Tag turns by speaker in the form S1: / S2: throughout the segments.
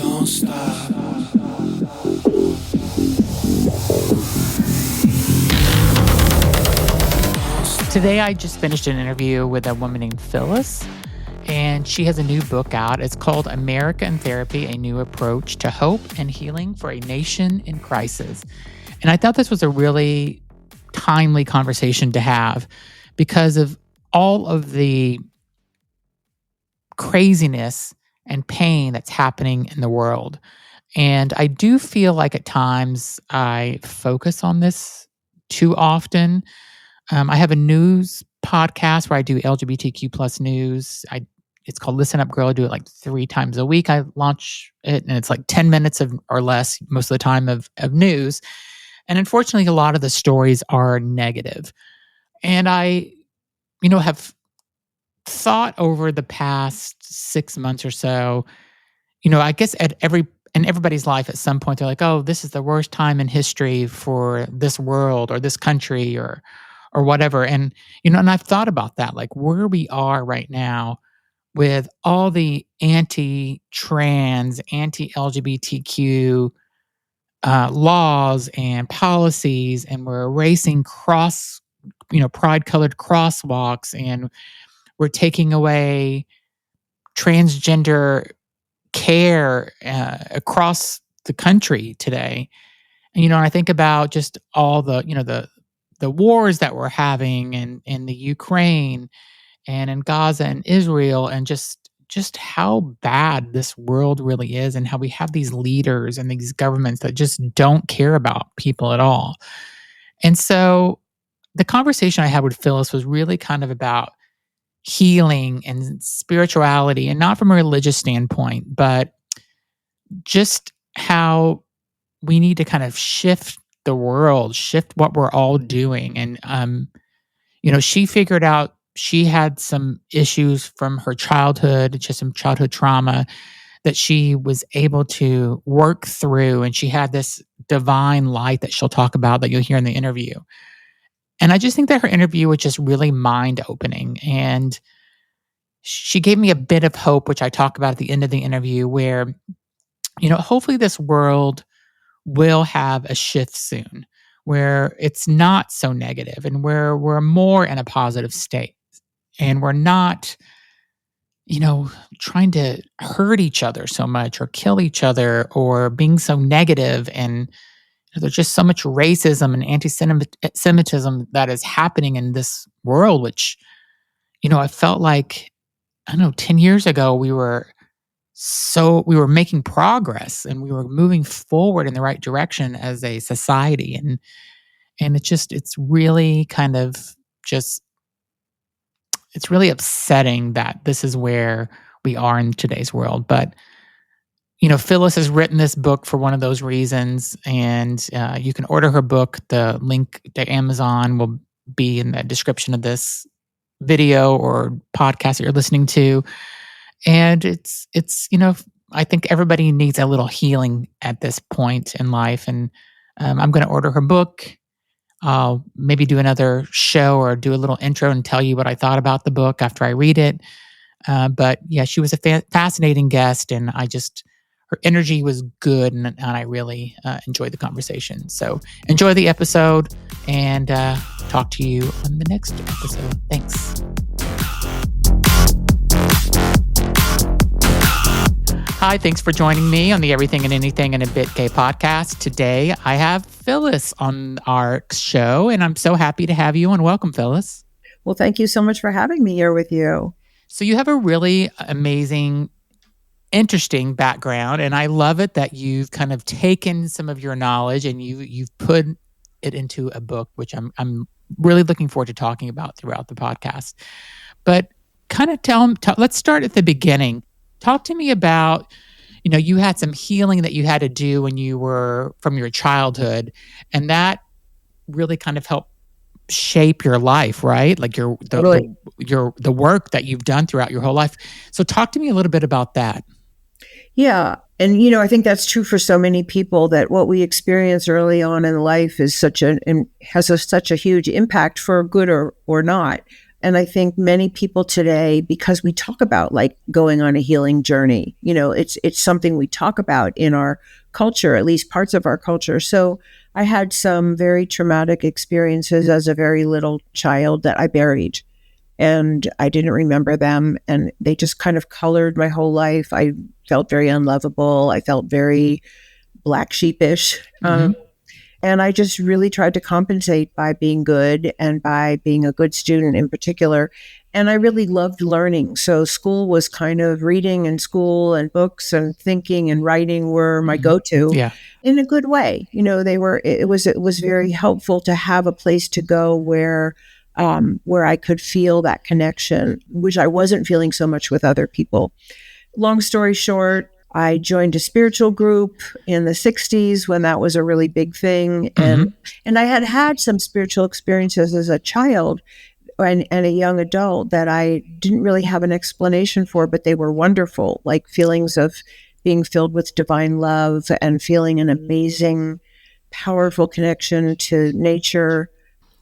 S1: Don't stop.
S2: Today, I just finished an interview with a woman named Phyllis, and she has a new book out. It's called America in Therapy, A New Approach to Hope and Healing for a Nation in Crisis. And I thought this was a really timely conversation to have because of all of the craziness and pain that's happening in the world. And I do feel like at times I focus on this too often. I have a news podcast where I do LGBTQ plus news. It's called Listen Up Girl. I do it like 3 times a week. I launch it, and it's like 10 minutes or less most of the time of news. And unfortunately, a lot of the stories are negative. And I, have thought over the past 6 months or so, I guess in everybody's life at some point, they're like, oh, this is the worst time in history for this world or this country or whatever. And, and I've thought about that, like where we are right now with all the anti-trans, anti-LGBTQ laws and policies, and we're erasing pride-colored crosswalks, and we're taking away transgender care across the country today. And, I think about just all the wars that we're having in the Ukraine and in Gaza and Israel, and just how bad this world really is, and how we have these leaders and these governments that just don't care about people at all. And so the conversation I had with Phyllis was really kind of about healing and spirituality, and not from a religious standpoint, but just how we need to kind of shift the world, shift what we're all doing. And, she figured out she had some issues from her childhood, just some childhood trauma that she was able to work through. And she had this divine light that she'll talk about that you'll hear in the interview. And I just think that her interview was just really mind-opening. And she gave me a bit of hope, which I talk about at the end of the interview, where, hopefully this world will have a shift soon, where it's not so negative and where we're more in a positive state. And we're not, trying to hurt each other so much or kill each other or being so negative. And there's just so much racism and anti-Semitism that is happening in this world, which, I felt like, 10 years ago, we were making progress and we were moving forward in the right direction as a society. And it's really kind of just, it's really upsetting that this is where we are in today's world. But, Phyllis has written this book for one of those reasons, and you can order her book. The link to Amazon will be in the description of this video or podcast that you're listening to. And it's I think everybody needs a little healing at this point in life. And I'm going to order her book. I'll maybe do another show or do a little intro and tell you what I thought about the book after I read it. But yeah, she was a fascinating guest, and her energy was good, and I really enjoyed the conversation. So enjoy the episode, and talk to you on the next episode. Thanks. Hi, thanks for joining me on the Everything and Anything and a Bit Gay podcast. Today, I have Phyllis on our show, and I'm so happy to have you on. Welcome, Phyllis.
S3: Well, thank you so much for having me here with you.
S2: So you have a really amazing, interesting background, and I love it that you've kind of taken some of your knowledge and you've put it into a book, which I'm really looking forward to talking about throughout the podcast. But kind of let's start at the beginning. Talk to me about, you had some healing that you had to do when you were from your childhood, and that really kind of helped shape your life, right? Like the work that you've done throughout your whole life. So talk to me a little bit about that.
S3: Yeah. And, I think that's true for so many people, that what we experience early on in life is such a huge impact for good or not. And I think many people today, because we talk about like going on a healing journey, it's something we talk about in our culture, at least parts of our culture. So I had some very traumatic experiences as a very little child that I buried, and I didn't remember them. And they just kind of colored my whole life. I felt very unlovable. I felt very black sheepish.
S2: Hmm.
S3: And I just really tried to compensate by being good and by being a good student in particular. And I really loved learning. So school was kind of reading and school and books and thinking and writing were my
S2: Hmm.
S3: go-to
S2: Yeah.
S3: in a good way. It was very helpful to have a place to go where I could feel that connection, which I wasn't feeling so much with other people. Long story short, I joined a spiritual group in the 60s when that was a really big thing. And,
S2: Hmm.
S3: and I had had some spiritual experiences as a child and a young adult that I didn't really have an explanation for, but they were wonderful, like feelings of being filled with divine love and feeling an amazing, powerful connection to nature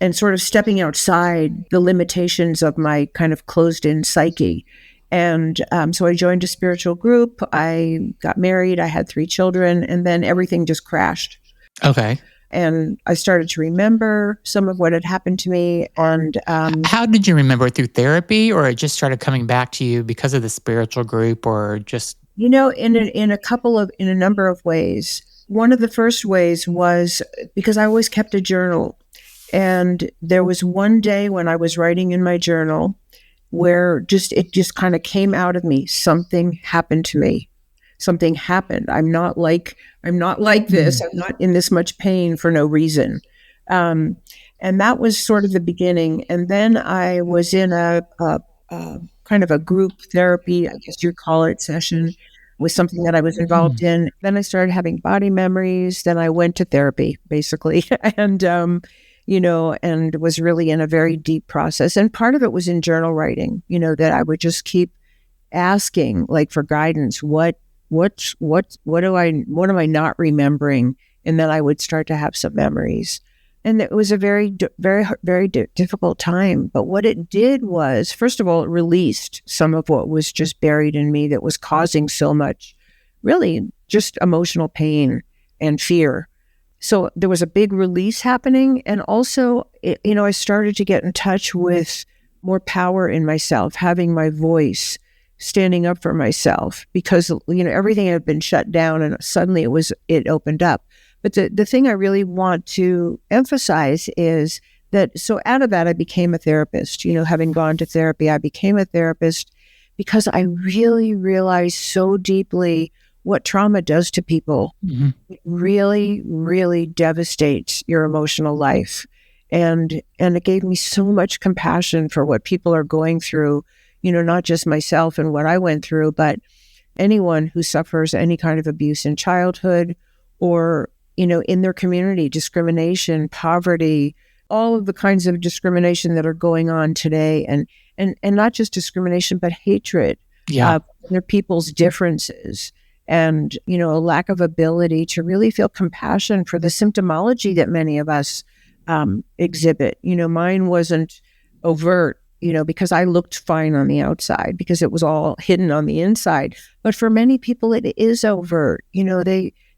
S3: and sort of stepping outside the limitations of my kind of closed in psyche. And so I joined a spiritual group. I got married. I had 3 children, and then everything just crashed.
S2: Okay.
S3: And I started to remember some of what had happened to me. And
S2: How did you remember it, through therapy, or it just started coming back to you because of the spiritual group, or just?
S3: in a number of ways. One of the first ways was because I always kept a journal. And there was one day when I was writing in my journal where it just kind of came out of me. Something happened to me. Something happened. I'm not like this.
S2: Mm.
S3: I'm not in this much pain for no reason. Um, and that was sort of the beginning. And then I was in a kind of a group therapy, I guess you'd call it, session with something that I was involved
S2: Mm.
S3: in. Then I started having body memories. Then I went to therapy, basically, and was really in a very deep process. And part of it was in journal writing, that I would just keep asking, like, for guidance. What am I not remembering? And then I would start to have some memories. And it was a very difficult time. But what it did was, first of all, it released some of what was just buried in me that was causing so much, really, just emotional pain and fear. So there was a big release happening. And also, I started to get in touch with more power in myself, having my voice, standing up for myself, because, everything had been shut down and suddenly it opened up. But the thing I really want to emphasize is that, so out of that, I became a therapist. Having gone to therapy, I became a therapist because I really realized so deeply what trauma does to people.
S2: Mhm.
S3: It really, really devastates your emotional life. And it gave me so much compassion for what people are going through, not just myself and what I went through, but anyone who suffers any kind of abuse in childhood or, in their community, discrimination, poverty, all of the kinds of discrimination that are going on today. And not just discrimination, but hatred
S2: Yeah.
S3: their people's differences, and a lack of ability to really feel compassion for the symptomology that many of us exhibit. Mine wasn't overt, because I looked fine on the outside because it was all hidden on the inside. But for many people, it is overt.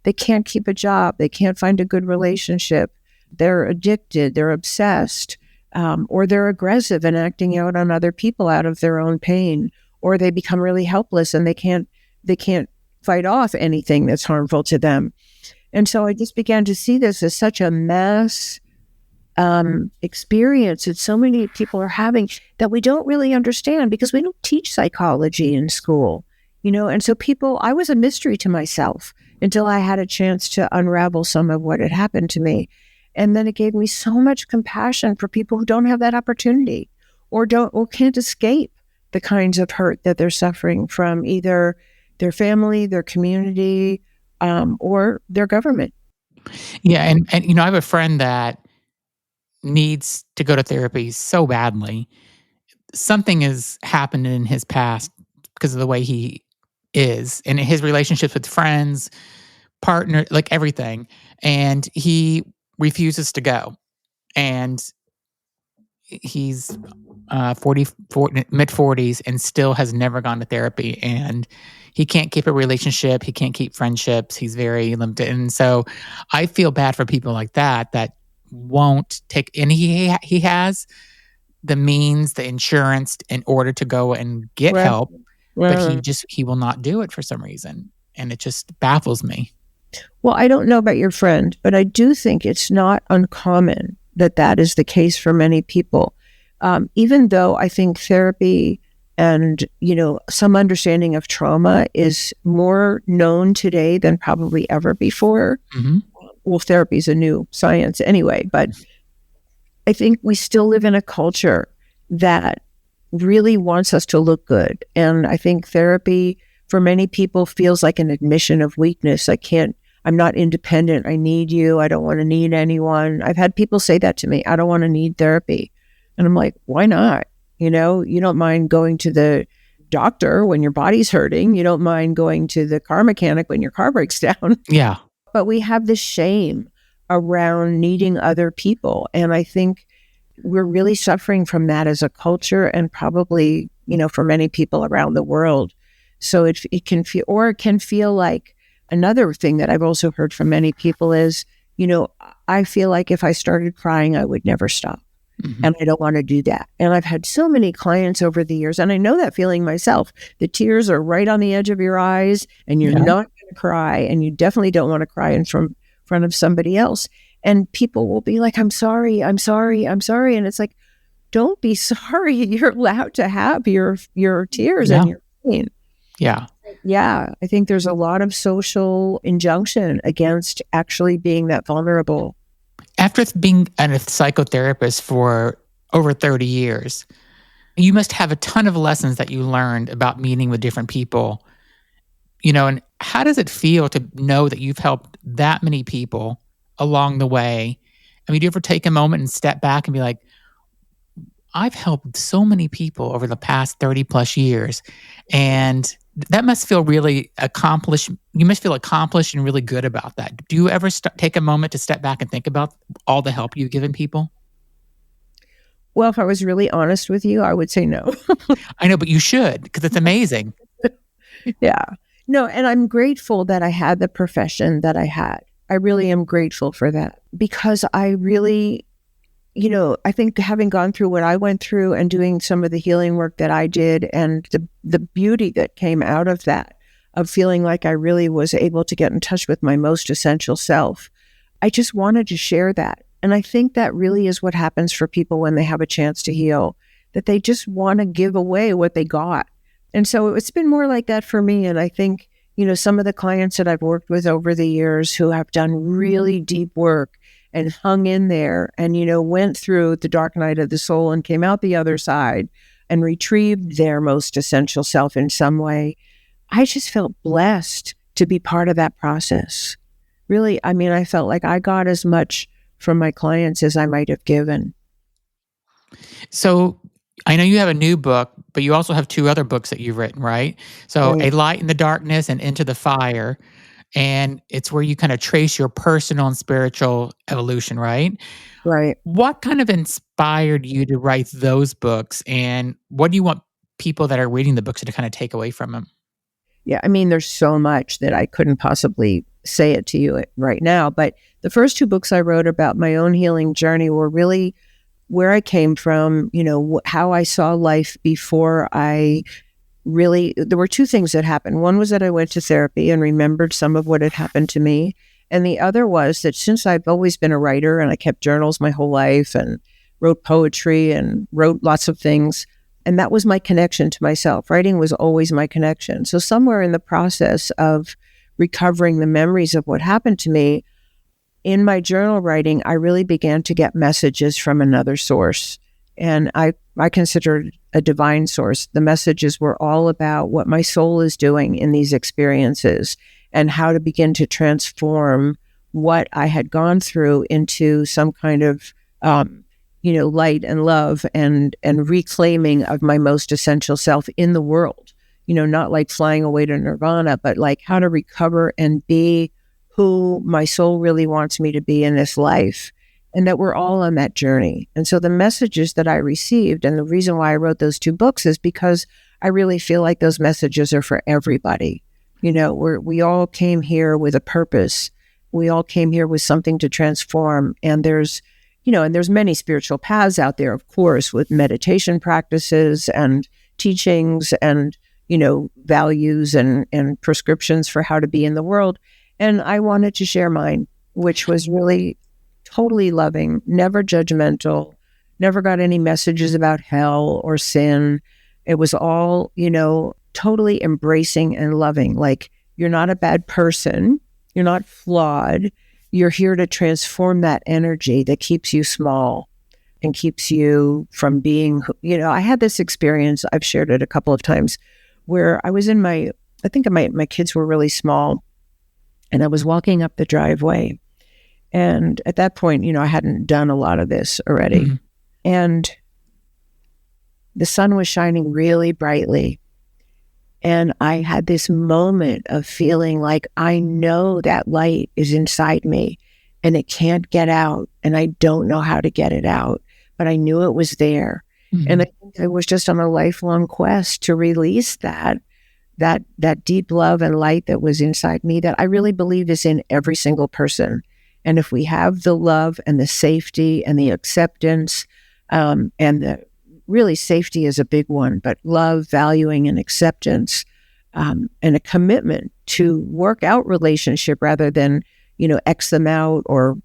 S3: They can't keep a job, they can't find a good relationship, they're addicted, they're obsessed, or they're aggressive and acting out on other people out of their own pain, or they become really helpless and they can't fight off anything that's harmful to them. And so I just began to see this as such a mass experience that so many people are having that we don't really understand because we don't teach psychology in school, And so I was a mystery to myself until I had a chance to unravel some of what had happened to me. And then it gave me so much compassion for people who don't have that opportunity or can't escape the kinds of hurt that they're suffering from either their family, their community, or their government.
S2: Yeah, and I have a friend that needs to go to therapy so badly. Something has happened in his past because of the way he is, and his relationships with friends, partner, like everything, and he refuses to go. And He's 40, mid 40s, and still has never gone to therapy. And he can't keep a relationship. He can't keep friendships. He's very limited. And so I feel bad for people like that won't take, and he has the means, the insurance in order to go and get
S3: Right.
S2: help, but
S3: Right.
S2: he will not do it for some reason. And it just baffles me.
S3: Well, I don't know about your friend, but I do think it's not uncommon that that is the case for many people. Even though I think therapy and, some understanding of trauma is more known today than probably ever before.
S2: Hmm.
S3: Well, therapy is a new science anyway, but I think we still live in a culture that really wants us to look good. And I think therapy for many people feels like an admission of weakness. I'm not independent. I need you. I don't want to need anyone. I've had people say that to me. I don't want to need therapy. And I'm like, why not? You don't mind going to the doctor when your body's hurting. You don't mind going to the car mechanic when your car breaks down.
S2: Yeah.
S3: But we have this shame around needing other people. And I think we're really suffering from that as a culture, and probably, for many people around the world. So it can feel, or it can feel like another thing that I've also heard from many people is, I feel like if I started crying, I would never stop.
S2: Hmm.
S3: And I don't want to do that. And I've had so many clients over the years, and I know that feeling myself. The tears are right on the edge of your eyes, and you're
S2: Yeah.
S3: not going to cry, and you definitely don't want to cry in front of somebody else. And people will be like, I'm sorry, I'm sorry, I'm sorry. And it's like, don't be sorry. You're allowed to have your tears
S2: Yeah.
S3: and your pain.
S2: Yeah.
S3: Yeah, I think there's a lot of social injunction against actually being that vulnerable.
S2: After being a psychotherapist for over 30 years, you must have a ton of lessons that you learned about meeting with different people. And how does it feel to know that you've helped that many people along the way? I mean, do you ever take a moment and step back and be like, I've helped so many people over the past 30 plus years. And that must feel really accomplished. You must feel accomplished and really good about that. Do you ever take a moment to step back and think about all the help you've given people?
S3: Well, if I was really honest with you, I would say no.
S2: I know, but you should, because it's amazing.
S3: Yeah. No, and I'm grateful that I had the profession that I had. I really am grateful for that, because I really, I think having gone through what I went through and doing some of the healing work that I did, and the beauty that came out of that, of feeling like I really was able to get in touch with my most essential self, I just wanted to share that. And I think that really is what happens for people when they have a chance to heal, that they just want to give away what they got. And so it's been more like that for me. And I think, some of the clients that I've worked with over the years who have done really deep work and hung in there and, went through the dark night of the soul and came out the other side and retrieved their most essential self in some way, I just felt blessed to be part of that process. Really, I mean, I felt like I got as much from my clients as I might have given.
S2: So I know you have a new book, but you also have two other books that you've written, right? So
S3: Right.
S2: A Light in the Darkness and Into the Fire. And it's where you kind of trace your personal and spiritual evolution, right?
S3: Right.
S2: What kind of inspired you to write those books? And what do you want people that are reading the books to kind of take away from them?
S3: Yeah, I mean, there's so much that I couldn't possibly say it to you right now. But the first two books I wrote about my own healing journey were really where I came from, how I saw life before there were two things that happened. One was that I went to therapy and remembered some of what had happened to me. And the other was that since I've always been a writer and I kept journals my whole life and wrote poetry and wrote lots of things, and that was my connection to myself. Writing was always my connection. So somewhere in the process of recovering the memories of what happened to me, in my journal writing, I really began to get messages from another source. And I consider it a divine source. The messages were all about what my soul is doing in these experiences and how to begin to transform what I had gone through into some kind of, light and love and reclaiming of my most essential self in the world. Not like flying away to nirvana, but like how to recover and be who my soul really wants me to be in this life. and that we're all on that journey. And so the messages that I received, and the reason why I wrote those 2 books, is because I really feel like those messages are for everybody. We all came here with a purpose. We all came here with something to transform. And there's many spiritual paths out there, of course, with meditation practices and teachings and, values and prescriptions for how to be in the world. And I wanted to share mine, which was really totally loving, never judgmental, never got any messages about hell or sin. It was all, totally embracing and loving. Like, you're not a bad person. You're not flawed. You're here to transform that energy that keeps you small and keeps you from being, I had this experience, I've shared it a couple of times, where I was I think my kids were really small, and I was walking up the driveway. And at that point, I hadn't done a lot of this already.
S2: Mm-hmm.
S3: And the sun was shining really brightly. And I had this moment of feeling like I know that light is inside me and it can't get out. And I don't know how to get it out, but I knew it was there. Mm-hmm. And I think I was just on a lifelong quest to release that deep love and light that was inside me, that I really believe is in every single person. And if we have the love and the safety and the acceptance, and the really safety is a big one, but love, valuing, and acceptance, and a commitment to work out relationship rather than, X them out or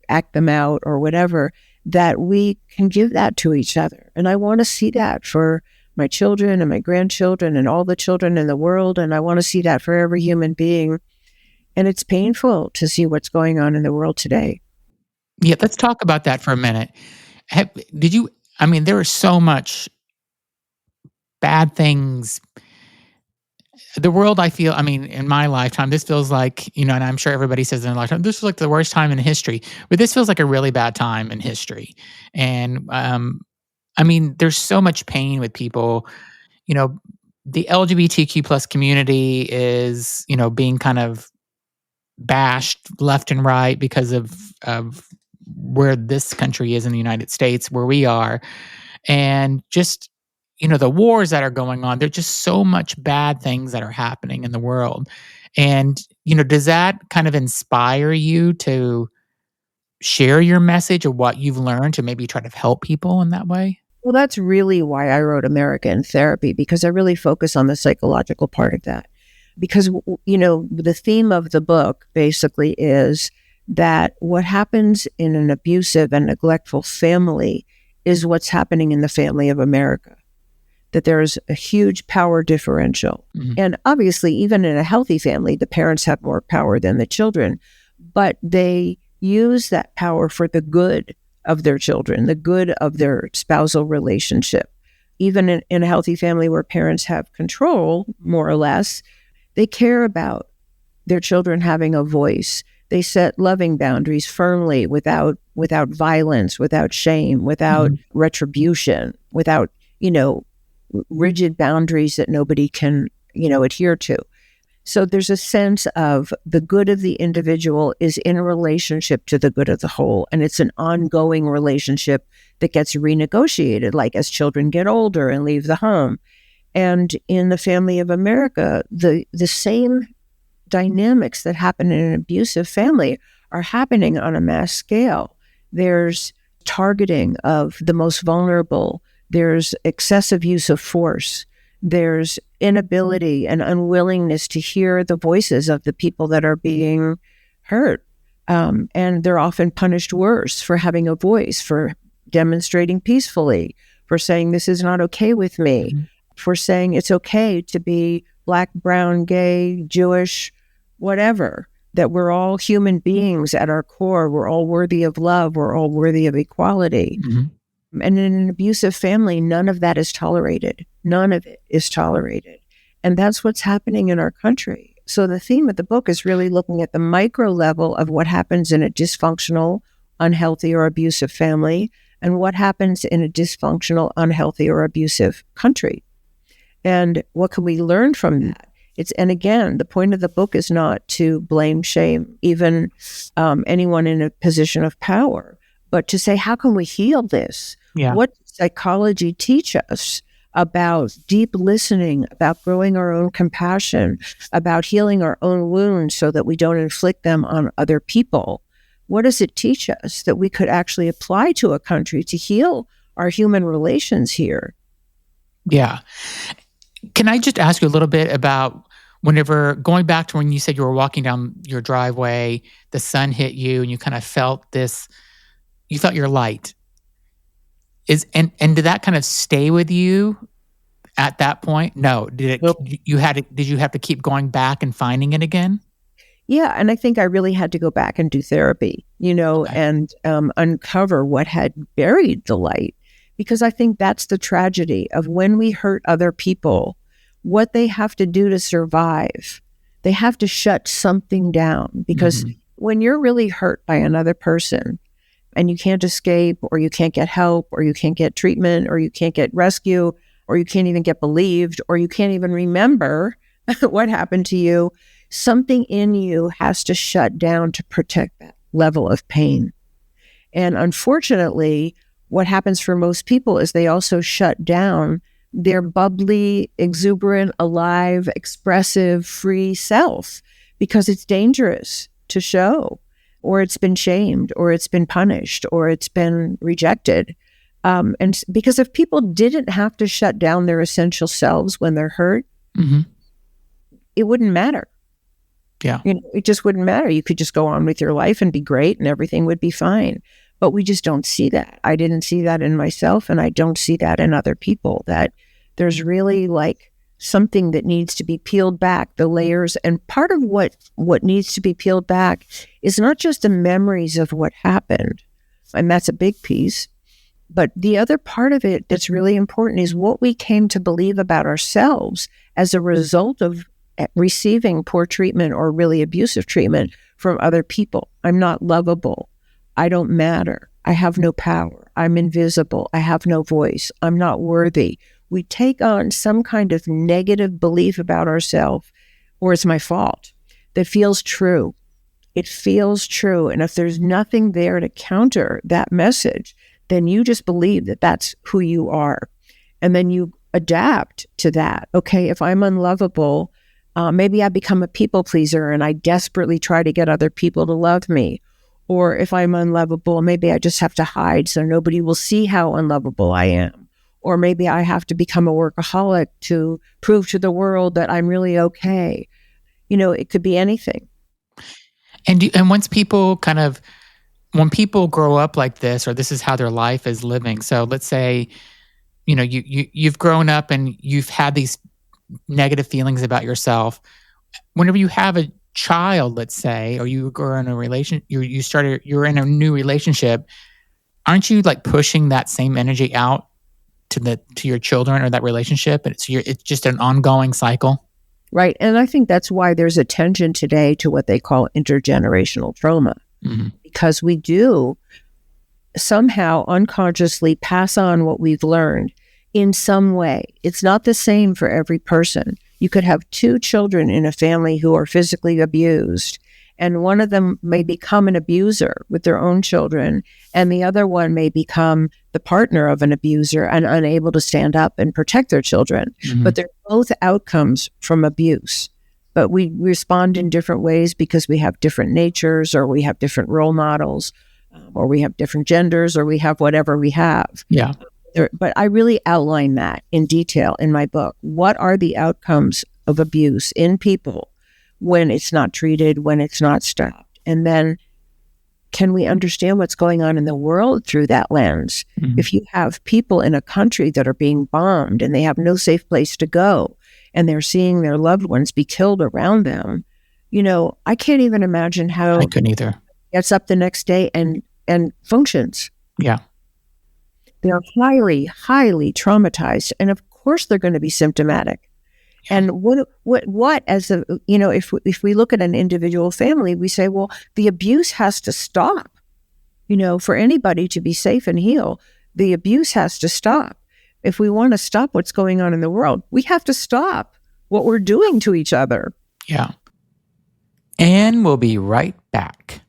S3: act them out or whatever, that we can give that to each other. And I want to see that for my children and my grandchildren and all the children in the world. And I want to see that for every human being. And it's painful to see what's going on in the world today.
S2: Yeah, let's talk about that for a minute. There is so much bad things. The world, I feel, in my lifetime, this feels like, and I'm sure everybody says in their lifetime, this was like the worst time in history. But this feels like a really bad time in history. And, there's so much pain with people. The LGBTQ plus community is, being kind of bashed left and right because of where this country is in the United States, where we are. And just, the wars that are going on, there's just so much bad things that are happening in the world. And, does that kind of inspire you to share your message or what you've learned to maybe try to help people in that way?
S3: Well, that's really why I wrote America in Therapy, because I really focus on the psychological part of that. Because, the theme of the book basically is that what happens in an abusive and neglectful family is what's happening in the family of America. That there's a huge power differential. Mm-hmm. And obviously, even in a healthy family, the parents have more power than the children, but they use that power for the good of their children, the good of their spousal relationship. Even in a healthy family where parents have control, more or less, they care about their children having a voice. They set loving boundaries firmly without violence, without shame, without mm-hmm. retribution, without, rigid boundaries that nobody can, adhere to. So there's a sense of the good of the individual is in relationship to the good of the whole. And it's an ongoing relationship that gets renegotiated, like as children get older and leave the home. And in the family of America, the same dynamics that happen in an abusive family are happening on a mass scale. There's targeting of the most vulnerable. There's excessive use of force. There's inability and unwillingness to hear the voices of the people that are being hurt. And they're often punished worse for having a voice, for demonstrating peacefully, for saying this is not okay with me, mm-hmm. for saying it's okay to be Black, brown, gay, Jewish, whatever, that we're all human beings at our core. We're all worthy of love. We're all worthy of equality. Mm-hmm. And in an abusive family, none of that is tolerated. None of it is tolerated. And that's what's happening in our country. So the theme of the book is really looking at the micro level of what happens in a dysfunctional, unhealthy, or abusive family, and what happens in a dysfunctional, unhealthy, or abusive country. And what can we learn from that? And again, the point of the book is not to blame, shame, even anyone in a position of power, but to say, how can we heal this?
S2: Yeah.
S3: What does psychology teach us about deep listening, about growing our own compassion, about healing our own wounds so that we don't inflict them on other people? What does it teach us that we could actually apply to a country to heal our human relations here?
S2: Yeah. Can I just ask you a little bit about whenever going back to when you said you were walking down your driveway, the sun hit you and you kind of felt this, you felt your light. And did that kind of stay with you at that point? No.
S3: Nope.
S2: Did you have to keep going back and finding it again?
S3: Yeah, and I think I really had to go back and do therapy,
S2: Okay.
S3: and uncover what had buried the light. Because I think that's the tragedy of when we hurt other people, what they have to do to survive. They have to shut something down. Because
S2: Mhm.
S3: when you're really hurt by another person and you can't escape, or you can't get help, or you can't get treatment, or you can't get rescue, or you can't even get believed, or you can't even remember what happened to you, something in you has to shut down to protect that level of pain. And unfortunately, what happens for most people is they also shut down their bubbly, exuberant, alive, expressive, free self because it's dangerous to show, or it's been shamed, or it's been punished, or it's been rejected. Because if people didn't have to shut down their essential selves when they're hurt,
S2: Mhm.
S3: it wouldn't matter.
S2: Yeah.
S3: It just wouldn't matter. You could just go on with your life and be great and everything would be fine. But we just don't see that. I didn't see that in myself, and I don't see that in other people, that there's really like something that needs to be peeled back, the layers. And part of what needs to be peeled back is not just the memories of what happened, and that's a big piece, but the other part of it that's really important is what we came to believe about ourselves as a result of receiving poor treatment or really abusive treatment from other people. I'm not lovable. I don't matter. I have no power. I'm invisible. I have no voice. I'm not worthy. We take on some kind of negative belief about ourselves, or it's my fault, that feels true. It feels true. And if there's nothing there to counter that message, then you just believe that that's who you are. And then you adapt to that. Okay, if I'm unlovable, maybe I become a people pleaser and I desperately try to get other people to love me. Or if I'm unlovable, maybe I just have to hide so nobody will see how unlovable I am. Or maybe I have to become a workaholic to prove to the world that I'm really okay. It could be anything.
S2: And when people grow up like this, or this is how their life is living. So let's say, you've grown up and you've had these negative feelings about yourself. Whenever you have a child, let's say, or you are in a you're in a new relationship, aren't you like pushing that same energy out to your children or that relationship? And it's just an ongoing cycle.
S3: Right. And I think that's why there's attention today to what they call intergenerational trauma,
S2: Mhm.
S3: because we do somehow unconsciously pass on what we've learned in some way. It's not the same for every person. You could have two children in a family who are physically abused, and one of them may become an abuser with their own children, and the other one may become the partner of an abuser and unable to stand up and protect their children.
S2: Mhm.
S3: But they're both outcomes from abuse. But we respond in different ways because we have different natures, or we have different role models, or we have different genders, or we have whatever we have.
S2: Yeah.
S3: But I really outline that in detail in my book. What are the outcomes of abuse in people when it's not treated, when it's not stopped? And then can we understand what's going on in the world through that lens?
S2: Mhm.
S3: If you have people in a country that are being bombed and they have no safe place to go, and they're seeing their loved ones be killed around them, I can't even imagine how
S2: I
S3: it
S2: couldn't either.
S3: gets up the next day and functions.
S2: Yeah.
S3: They're highly, highly traumatized. And of course, they're going to be symptomatic.
S2: Yeah.
S3: And what as a, if we look at an individual family, we say, well, the abuse has to stop. For anybody to be safe and heal, the abuse has to stop. If we want to stop what's going on in the world, we have to stop what we're doing to each other.
S2: Yeah. And we'll be right back.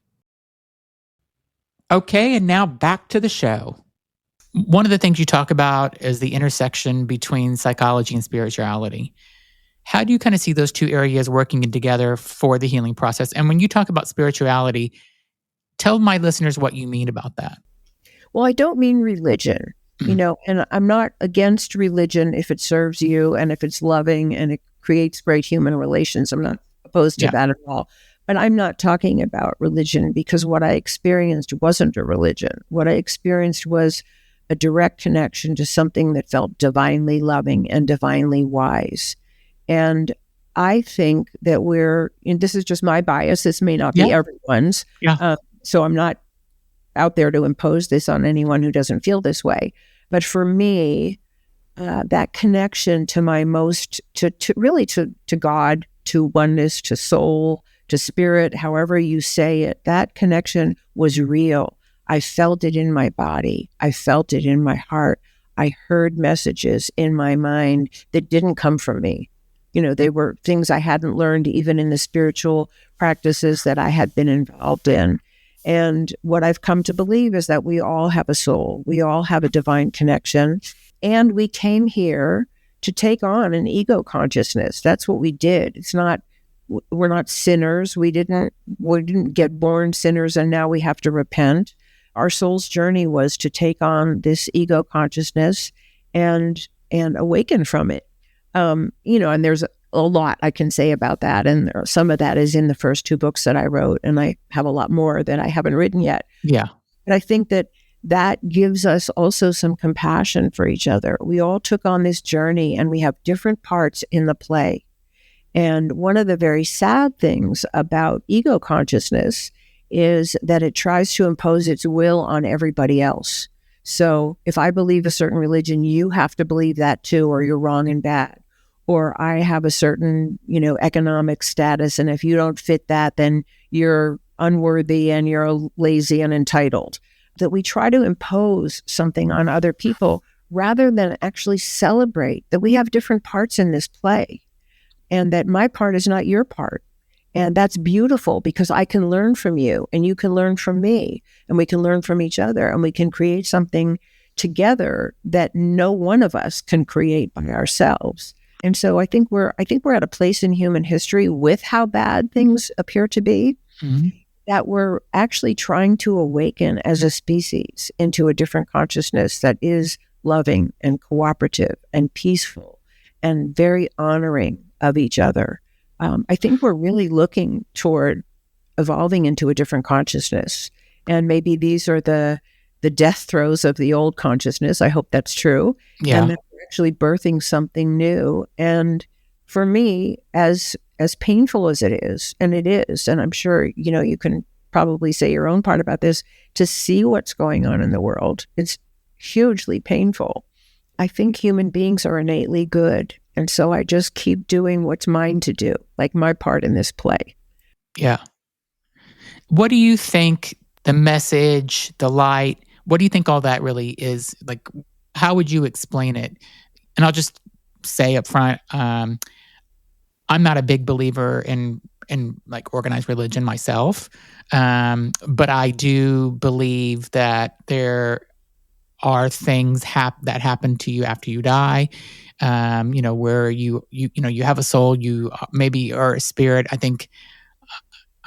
S2: Okay, and now back to the show. One of the things you talk about is the intersection between psychology and spirituality. How do you kind of see those two areas working together for the healing process? And when you talk about spirituality, tell my listeners what you mean about that.
S3: Well, I don't mean religion, and I'm not against religion if it serves you and if it's loving and it creates great human relations. I'm not opposed to
S2: Yeah.
S3: that at all. But I'm not talking about religion because what I experienced wasn't a religion. What I experienced was a direct connection to something that felt divinely loving and divinely wise. And I think that and this is just my bias, this may not be
S2: Yeah.
S3: everyone's.
S2: Yeah.
S3: So I'm not out there to impose this on anyone who doesn't feel this way. But for me, that connection to my most, to God, to oneness, to soul, to spirit, however you say it, that connection was real. I felt it in my body. I felt it in my heart. I heard messages in my mind that didn't come from me. They were things I hadn't learned even in the spiritual practices that I had been involved in. And what I've come to believe is that we all have a soul. We all have a divine connection. And we came here to take on an ego consciousness. That's what we did. We're not sinners. We didn't get born sinners and now we have to repent. Our soul's journey was to take on this ego consciousness and awaken from it. And there's a lot I can say about that. And some of that is in the first two books that I wrote. And I have a lot more that I haven't written yet.
S2: Yeah.
S3: But I think that gives us also some compassion for each other. We all took on this journey and we have different parts in the play. And one of the very sad things about ego consciousness is that it tries to impose its will on everybody else. So if I believe a certain religion, you have to believe that too, or you're wrong and bad. Or I have a certain, economic status, and if you don't fit that, then you're unworthy and you're lazy and entitled. That we try to impose something on other people rather than actually celebrate that we have different parts in this play and that my part is not your part. And that's beautiful because I can learn from you and you can learn from me and we can learn from each other and we can create something together that no one of us can create by ourselves. And so I think we're at a place in human history with how bad things appear to be that we're actually trying to awaken as a species into a different consciousness that is loving and cooperative and peaceful and very honoring of each other. I think we're really looking toward evolving into a different consciousness. And maybe these are the death throes of the old consciousness. I hope that's true.
S2: Yeah.
S3: And that we're actually birthing something new. And for me, as painful as it is, and I'm sure, you can probably say your own part about this, to see what's going on in the world, it's hugely painful. I think human beings are innately good. And so I just keep doing what's mine to do, like my part in this play.
S2: Yeah. What do you think the message, the light, what do you think all that really is? Like, how would you explain it? And I'll just say up front, I'm not a big believer in like organized religion myself. But I do believe that there are things that happen to you after you die. Where you have a soul, you maybe are a spirit. I think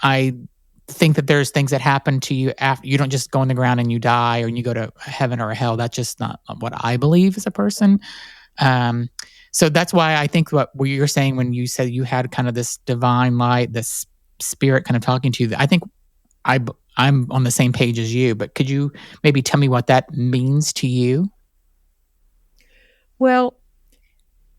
S2: that there's things that happen to you after you don't just go in the ground and you die or you go to heaven or hell. That's just not what I believe as a person. So that's why I think what you're saying when you said you had kind of this divine light, this spirit kind of talking to you, I think I'm on the same page as you, but could you maybe tell me what that means to you?
S3: Well,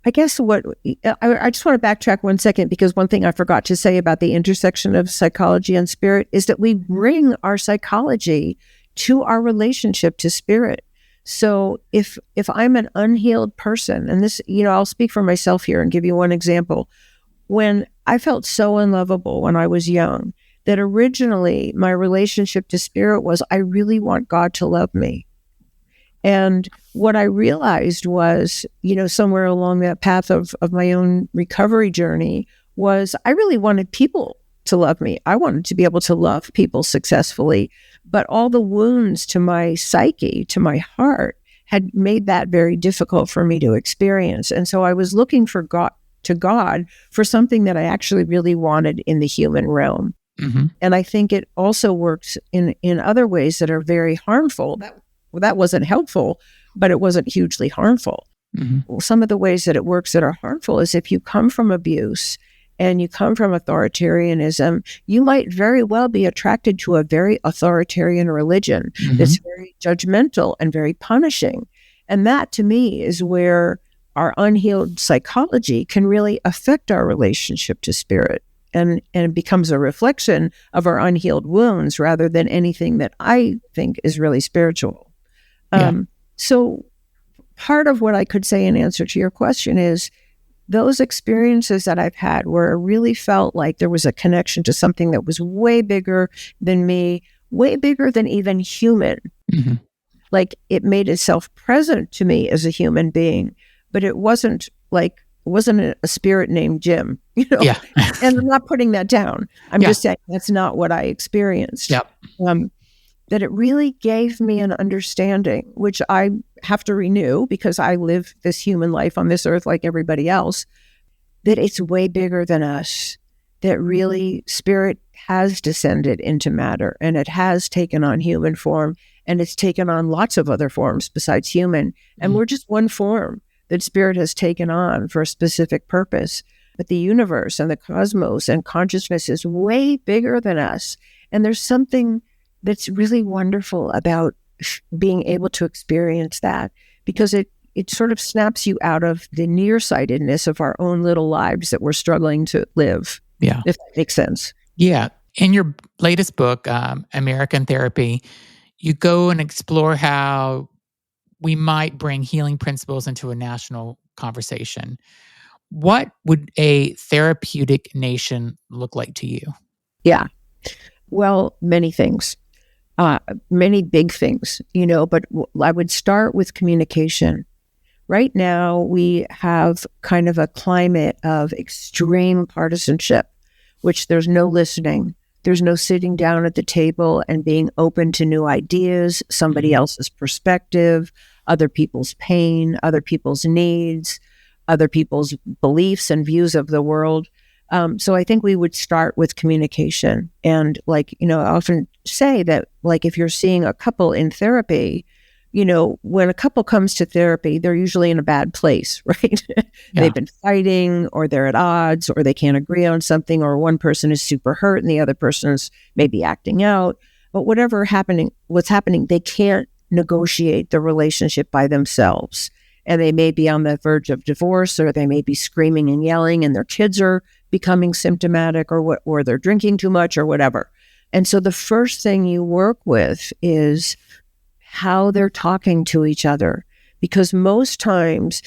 S3: I guess I just want to backtrack 1 second because one thing I forgot to say about the intersection of psychology and spirit is that we bring our psychology to our relationship to spirit. So if I'm an unhealed person, and this, I'll speak for myself here and give you one example. When I felt so unlovable when I was young, that originally my relationship to spirit was, I really want God to love me. And what I realized was, somewhere along that path of my own recovery journey was I really wanted people to love me. I wanted to be able to love people successfully, but all the wounds to my psyche, to my heart, had made that very difficult for me to experience. And so I was looking for God for something that I actually really wanted in the human realm.
S2: Mm-hmm.
S3: And I think it also works in other ways that are very harmful. That wasn't helpful, but it wasn't hugely harmful.
S2: Mm-hmm.
S3: Well, some of the ways that it works that are harmful is if you come from abuse and you come from authoritarianism, you might very well be attracted to a very authoritarian religion that's very judgmental and very punishing. And that, to me, is where our unhealed psychology can really affect our relationship to spirit. And it becomes a reflection of our unhealed wounds rather than anything that I think is really spiritual. So part of what I could say in answer to your question is those experiences that I've had where I really felt like there was a connection to something that was way bigger than me, way bigger than even human.
S2: Mm-hmm.
S3: Like it made itself present to me as a human being, but it wasn't a spirit named Jim,
S2: Yeah.
S3: And I'm not putting that down. I'm just saying that's not what I experienced.
S2: Yep.
S3: That it really gave me an understanding, which I have to renew because I live this human life on this earth like everybody else, that it's way bigger than us, that really spirit has descended into matter and it has taken on human form and it's taken on lots of other forms besides human. And we're just one form that spirit has taken on for a specific purpose. But the universe and the cosmos and consciousness is way bigger than us. And there's something that's really wonderful about being able to experience that because it sort of snaps you out of the nearsightedness of our own little lives that we're struggling to live.
S2: Yeah.
S3: If that makes sense.
S2: Yeah. In your latest book, American Therapy, you go and explore how we might bring healing principles into a national conversation. What would a therapeutic nation look like to you?
S3: Yeah. Well, many things. Many big things, but I would start with communication. Right now, we have kind of a climate of extreme partisanship, which there's no listening. There's no sitting down at the table and being open to new ideas, somebody else's perspective, other people's pain, other people's needs, other people's beliefs and views of the world. So I think we would start with communication. And I often say that, if you're seeing a couple in therapy, when a couple comes to therapy, they're usually in a bad place, right? They've been fighting, or they're at odds, or they can't agree on something, or one person is super hurt and the other person is maybe acting out. But what's happening, they can't negotiate the relationship by themselves. And they may be on the verge of divorce, or they may be screaming and yelling, and their kids are becoming symptomatic, or they're drinking too much, or whatever. And so the first thing you work with is how they're talking to each other. Because most times,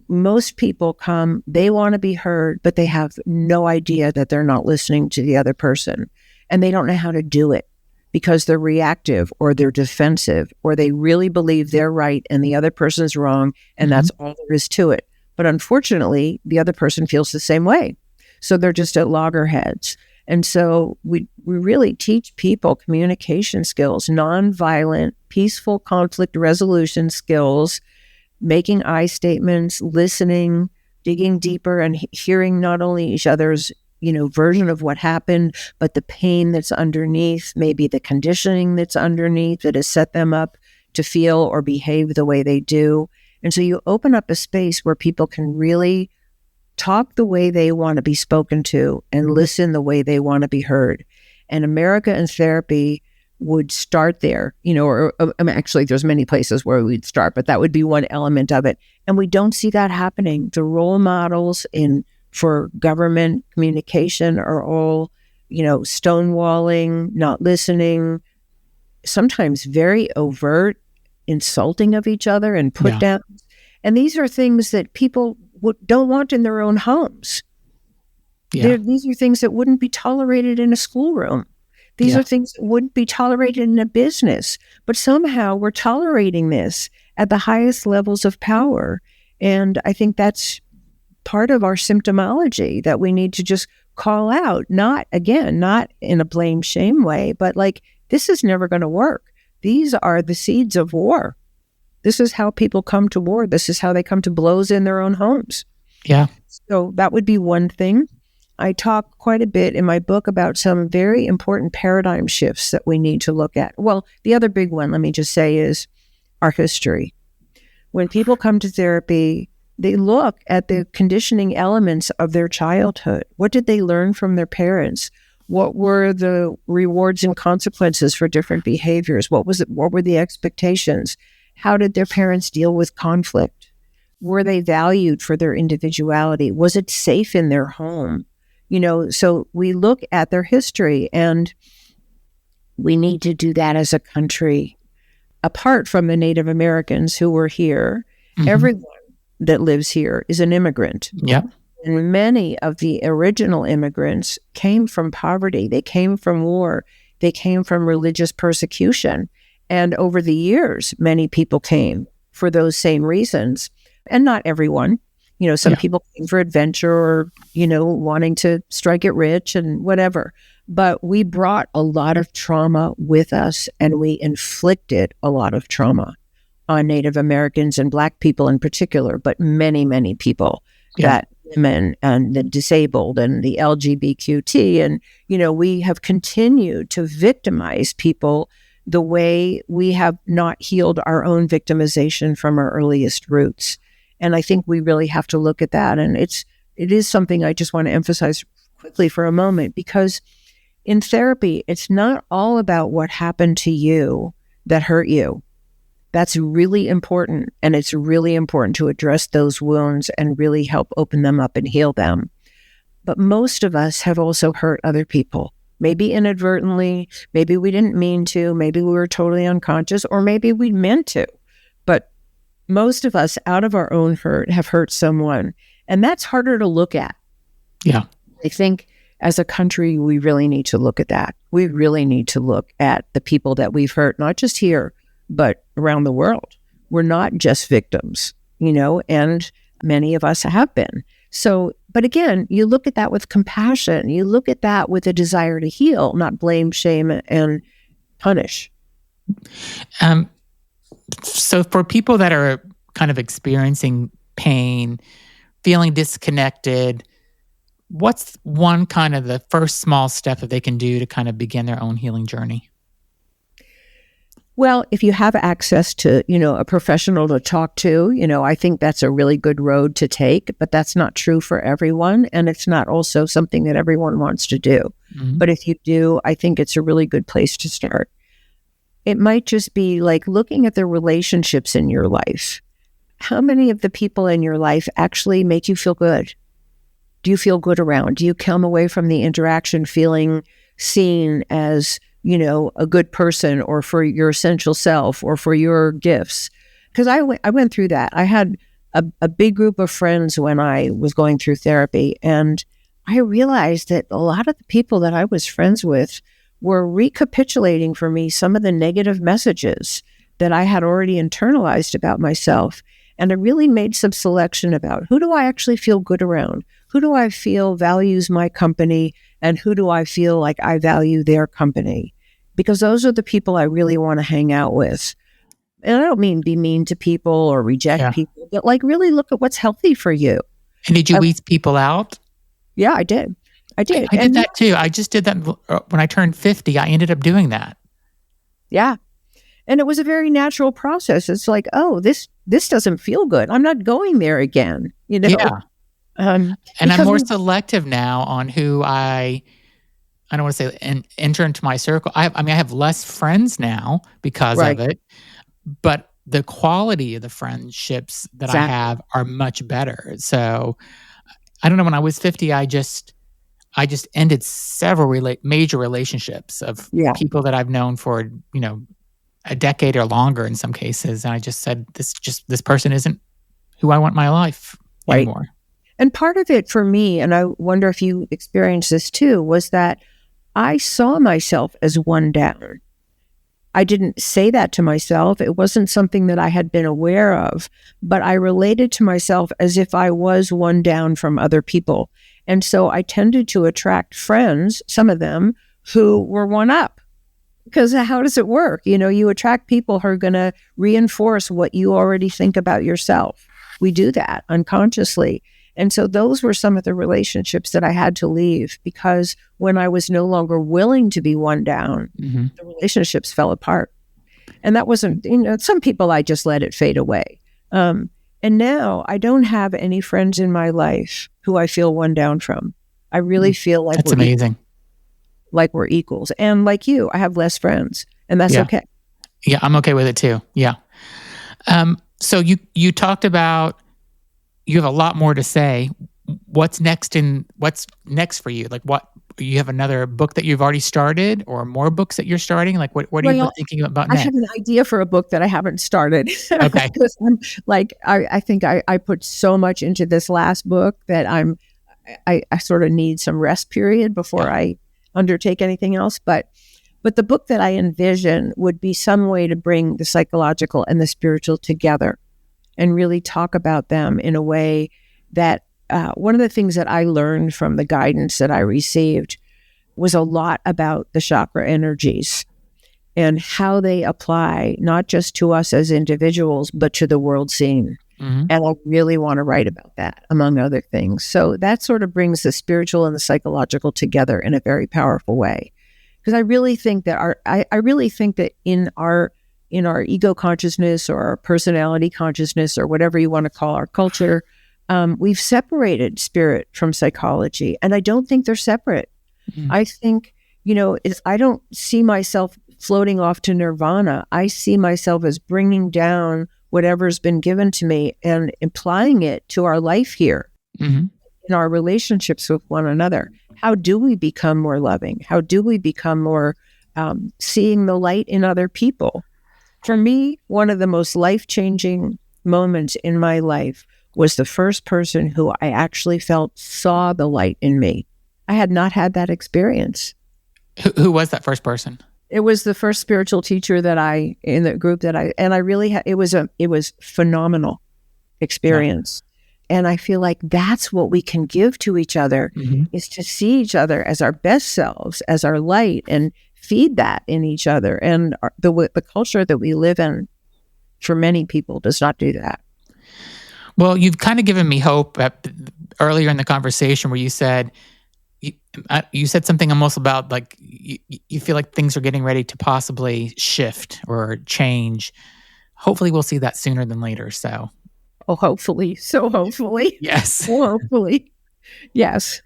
S3: most people come, they want to be heard, but they have no idea that they're not listening to the other person. And they don't know how to do it because they're reactive, or they're defensive, or they really believe they're right and the other person's wrong, and that's all there is to it. But unfortunately, the other person feels the same way. So they're just at loggerheads. And so we really teach people communication skills, nonviolent, peaceful conflict resolution skills, making I statements, listening, digging deeper, and hearing not only each other's version of what happened, but the pain that's underneath, maybe the conditioning that's underneath that has set them up to feel or behave the way they do. And so you open up a space where people can really talk the way they want to be spoken to and listen the way they want to be heard. And America in Therapy would start there, actually there's many places where we'd start, but that would be one element of it. And we don't see that happening. The role models for government communication are all, stonewalling, not listening, sometimes very overt, insulting of each other and put down. And these are things that people don't want in their own homes. These are things that wouldn't be tolerated in a schoolroom. These are things that wouldn't be tolerated in a business. But somehow we're tolerating this at the highest levels of power. And I think that's part of our symptomology, that we need to just call out, not in a blame shame way, but like, this is never going to work. These are the seeds of war. This is how people come to war. This is how they come to blows in their own homes.
S2: Yeah.
S3: So that would be one thing. I talk quite a bit in my book about some very important paradigm shifts that we need to look at. Well, the other big one, let me just say, is our history. When people come to therapy, they look at the conditioning elements of their childhood. What did they learn from their parents? What were the rewards and consequences for different behaviors? What were the expectations? How did their parents deal with conflict? Were they valued for their individuality? Was it safe in their home? So we look at their history, and we need to do that as a country. Apart from the Native Americans who were here, everyone that lives here is an immigrant.
S2: Yeah.
S3: And many of the original immigrants came from poverty. They came from war. They came from religious persecution. And over the years, many people came for those same reasons. And not everyone. Some people came for adventure or, wanting to strike it rich and whatever. But we brought a lot of trauma with us, and we inflicted a lot of trauma on Native Americans and Black people in particular, but many, many people, that women and the disabled and the LGBTQ. And, we have continued to victimize people the way we have not healed our own victimization from our earliest roots. And I think we really have to look at that. And it is something I just want to emphasize quickly for a moment, because in therapy, it's not all about what happened to you that hurt you. That's really important. And it's really important to address those wounds and really help open them up and heal them. But most of us have also hurt other people, maybe inadvertently, maybe we didn't mean to, maybe we were totally unconscious, or maybe we meant to. But most of us, out of our own hurt, have hurt someone. And that's harder to look at.
S2: Yeah.
S3: I think as a country, we really need to look at that. We really need to look at the people that we've hurt, not just here, but around the world. We're not just victims, and many of us have been. So, but again, you look at that with compassion. You look at that with a desire to heal, not blame, shame, and punish.
S2: So for people that are kind of experiencing pain, feeling disconnected, what's one kind of the first small step that they can do to kind of begin their own healing journey?
S3: Well, if you have access to, a professional to talk to, I think that's a really good road to take, but that's not true for everyone. And it's not also something that everyone wants to do. But if you do, I think it's a really good place to start. It might just be like looking at the relationships in your life. How many of the people in your life actually make you feel good? Do you feel good around? Do you come away from the interaction feeling seen as, a good person, or for your essential self, or for your gifts? Because I went through that. I had a big group of friends when I was going through therapy, and I realized that a lot of the people that I was friends with were recapitulating for me some of the negative messages that I had already internalized about myself. And I really made some selection about who do I actually feel good around? Who do I feel values my company? And who do I feel like I value their company? Because those are the people I really want to hang out with. And I don't mean be mean to people or reject people, but like really look at what's healthy for you.
S2: And did you weed people out?
S3: Yeah, I did. I did.
S2: I did that too. I just did that when I turned 50. I ended up doing that.
S3: Yeah. And it was a very natural process. It's like, oh, this doesn't feel good. I'm not going there again.
S2: Yeah. And I'm more selective now on who I don't want to say enter into my circle. I have less friends now because of it, but the quality of the friendships that I have are much better. So I don't know. When I was 50, I just ended several major relationships of people that I've known for, a decade or longer in some cases. And I just said, this person isn't who I want in my life anymore.
S3: And part of it for me, and I wonder if you experienced this too, was that I saw myself as one down. I didn't say that to myself. It wasn't something that I had been aware of, but I related to myself as if I was one down from other people. And so I tended to attract friends, some of them, who were one up. Because how does it work? You attract people who are going to reinforce what you already think about yourself. We do that unconsciously. And so those were some of the relationships that I had to leave, because when I was no longer willing to be one down, the relationships fell apart. And that wasn't, some people I just let it fade away. And now I don't have any friends in my life who I feel one down from. I really feel like
S2: that's amazing.
S3: Like we're equals. And like you, I have less friends, and that's okay.
S2: Yeah, I'm okay with it too. Yeah. So you talked about, you have a lot more to say. What's next for you? Like, what, you have another book that you've already started, or more books that you're starting? Like, what are you thinking about next?
S3: I have an idea for a book that I haven't started.
S2: Okay.
S3: Because I'm like, I think I put so much into this last book that I sort of need some rest period before I undertake anything else. But the book that I envision would be some way to bring the psychological and the spiritual together and really talk about them in a way that one of the things that I learned from the guidance that I received was a lot about the chakra energies and how they apply not just to us as individuals, but to the world scene. And I really want to write about that, among other things. So that sort of brings the spiritual and the psychological together in a very powerful way. Because I really think that I really think that in our ego consciousness, or our personality consciousness, or whatever you want to call our culture, we've separated spirit from psychology, and I don't think they're separate. I think, I don't see myself floating off to nirvana. I see myself as bringing down whatever's been given to me and applying it to our life here, in our relationships with one another. How do we become more loving? How do we become more seeing the light in other people? For me, one of the most life-changing moments in my life was the first person who I actually felt saw the light in me. I had not had that experience.
S2: Who was that first person?
S3: It was the first spiritual teacher in the group and I really it was phenomenal experience. Yeah. And I feel like that's what we can give to each other, is to see each other as our best selves, as our light, and feed that in each other. And the culture that we live in, for many people, does not do that.
S2: Well, you've kind of given me hope earlier in the conversation, where you said something almost about like you feel like things are getting ready to possibly shift or change. Hopefully we'll see that sooner than later. So,
S3: hopefully.
S2: Yes.
S3: Hopefully. Yes.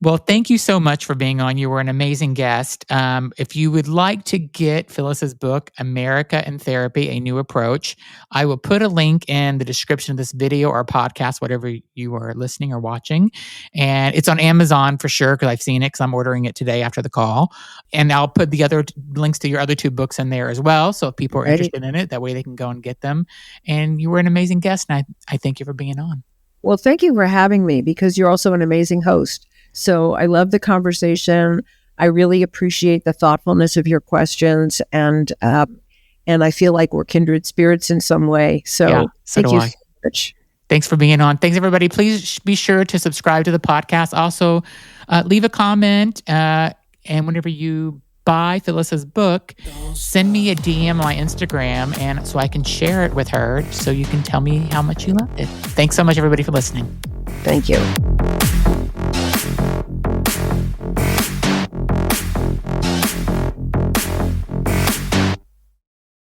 S2: Well, thank you so much for being on. You were an amazing guest. If you would like to get Phyllis's book, America in Therapy, A New Approach, I will put a link in the description of this video or podcast, whatever you are listening or watching. And it's on Amazon for sure, because I've seen it, because I'm ordering it today after the call. And I'll put the other links to your other two books in there as well. So if people are interested in it, that way they can go and get them. And you were an amazing guest, and I thank you for being on.
S3: Well, thank you for having me, because you're also an amazing host. So I love the conversation. I really appreciate the thoughtfulness of your questions, and I feel like we're kindred spirits in some way. So thank you so much.
S2: Thanks for being on. Thanks, everybody. Please be sure to subscribe to the podcast. Also, leave a comment, and whenever you buy Phyllis's book, send me a DM on my Instagram, and so I can share it with her, so you can tell me how much you loved it. Thanks so much, everybody, for listening.
S3: Thank you.